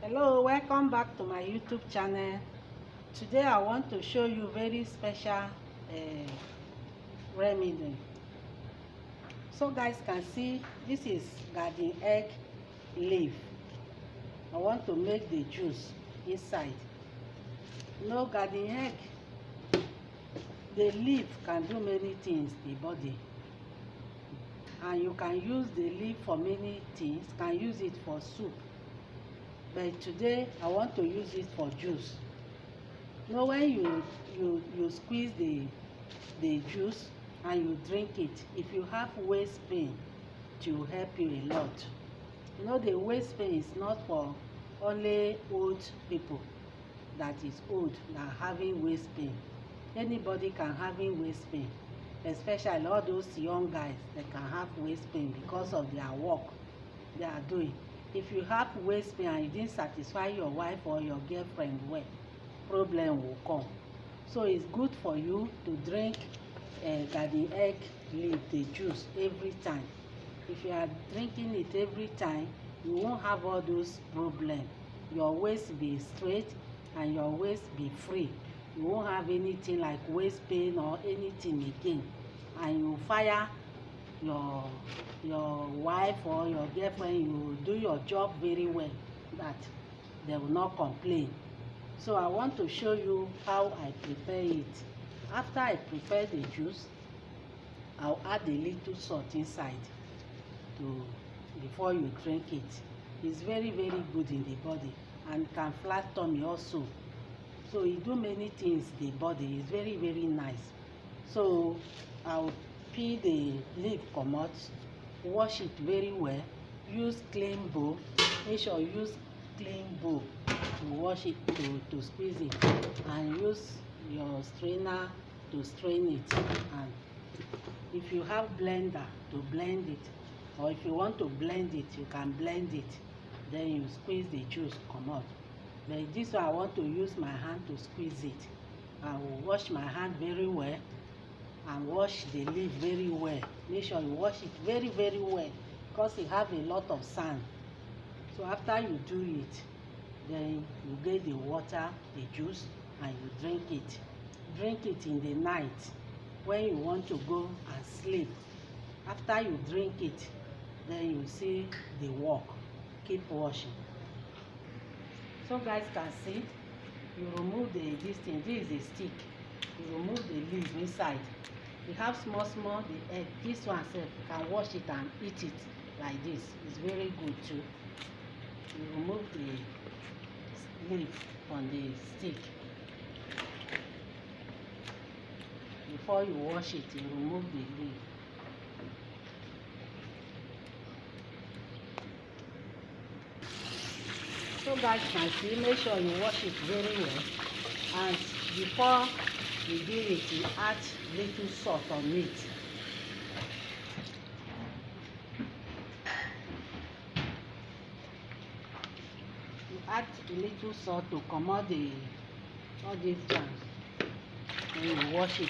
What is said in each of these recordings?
Hello, welcome back to my YouTube channel. Today I want to show you very special remedy. So guys can see this is garden egg leaf. I want to make the juice inside. Garden egg, the leaf can do many things in the body, and you can use the leaf for many things. Can use it for soup, but today I want to use it for juice. When you squeeze the juice and you drink it, if you have waist pain, it will help you a lot. The waist pain is not for only old people that is old that having waist pain. Anybody can having waist pain, especially all those young guys that can have waist pain because of their work they are doing. If you have waist pain and you didn't satisfy your wife or your girlfriend well, problem will come. So it's good for you to drink garden egg leaf, the juice, every time. If you are drinking it every time, you won't have all those problems. Your waist be straight and your waist be free. You won't have anything like waist pain or anything again, and you fire your wife or your girlfriend. You will do your job very well, that they will not complain. So I want to show you how I prepare it. After I prepare the juice, I'll add a little salt inside before you drink it. It's very good in the body and can flat tummy also. So it do many things in the body. It's very nice. So I'll peel the leaf comot, wash it very well, use clean bowl. Make sure you use clean bowl to wash it, to squeeze it, and use your strainer to strain it. And if you have blender, to blend it, or if you want to blend it, you can blend it. Then you squeeze the juice comot. But this one I want to use my hand to squeeze it. I will wash my hand very well and wash the leaf very well. Make sure you wash it very well, because it have a lot of sand. So after you do it, then you get the water, the juice, and you drink it. Drink it in the night when you want to go and sleep. After you drink it, then you see the work. Keep washing. So guys can see, you remove this thing. This is a stick. You remove the leaf inside. You have small the egg. This one sef, you can wash it and eat it like this. It's very good too. You remove the leaf from the stick. Before you wash it, you remove the leaf. So guys can see, make sure you wash it very well, and before you do it, you add little salt on it. You add a little salt to comot all these germs. Then you wash it.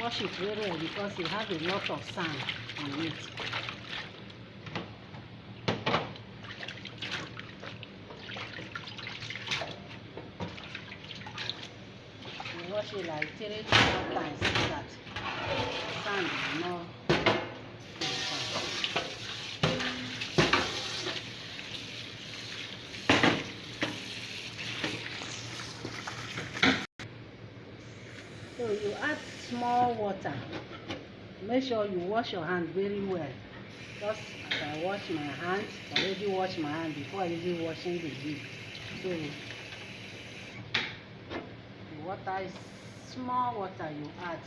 Wash it very well, because it has a lot of sand on it. Wash it like 3 to 4 times so that sand is not. So you add small water. Make sure you wash your hand very well. Just as I wash my hand, already wash my hand before even washing the leaf. So the water is small water. You add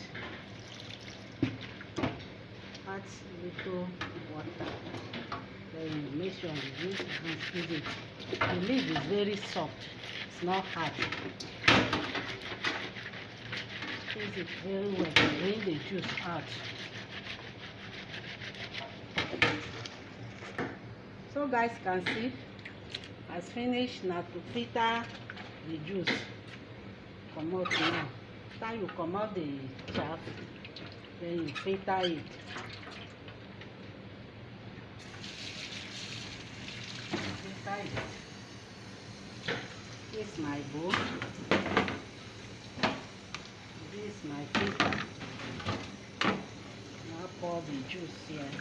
little water. Then you make sure you use and squeeze it. The leaf is very soft. It's not hard. Squeeze it very well to bring the juice out. So guys can see, as finished. Now to filter the juice comot now. After you comot the chaff, then you filter it. Filter it. This is my bowl. This is my filter. Now pour the juice here.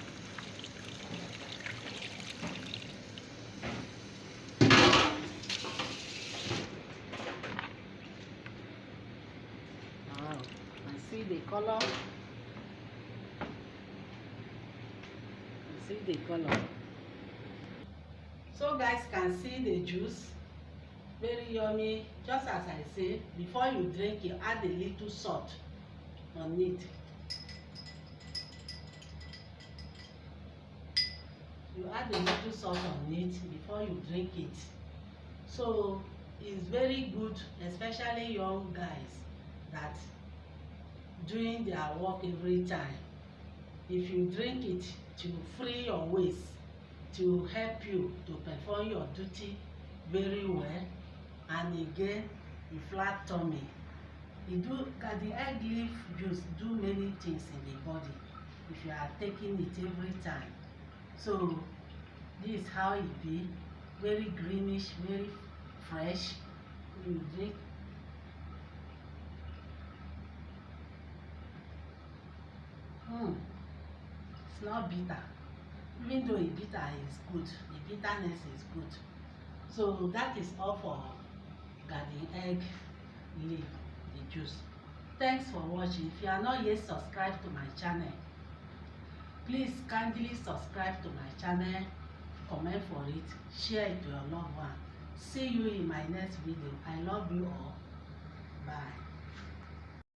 Wow, and see the color. See the color. So guys can see the juice. Very yummy. Just as I say, before you drink, you add a little salt on it. You add a little salt on it before you drink it. So it's very good, especially young guys that doing their work every time. If you drink it to free your waist, to help you to perform your duty very well, and again the flat tummy. The egg leaf juice do many things in the body if you are taking it every time. So this is how it be, very greenish, very fresh. You drink. It's not bitter. Even though the bitter is good, the bitterness is good. So that is all for garden egg leaf, the juice. Thanks for watching. If you are not yet subscribed to my channel, please kindly subscribe to my channel, comment for it, share it to your loved one. See you in my next video. I love you all. Bye.